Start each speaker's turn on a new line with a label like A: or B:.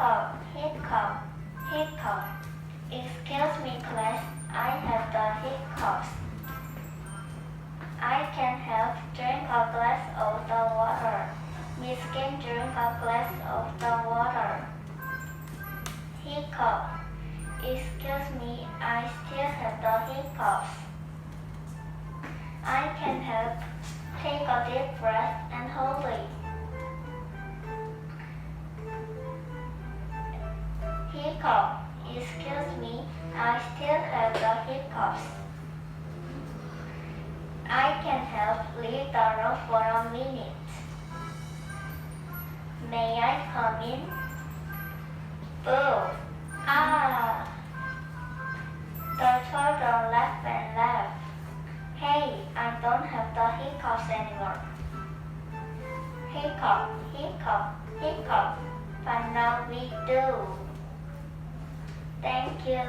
A: Hiccup, hiccup, hiccup. Excuse me, class, I have the hiccups. I can help drink a glass of the water. Miss can drink a glass of the water. Hiccup. Excuse me, I still have the hiccups. I can help. Take a deep breath and hold it. Hiccup. Excuse me, I still have the hiccups. I can help leave the room for a minute. May I come in? Boo! Ah! The children laugh and laugh. Hey, I don't have the hiccups anymore. Hiccup, hiccup, hiccup. But now we do. Thank you.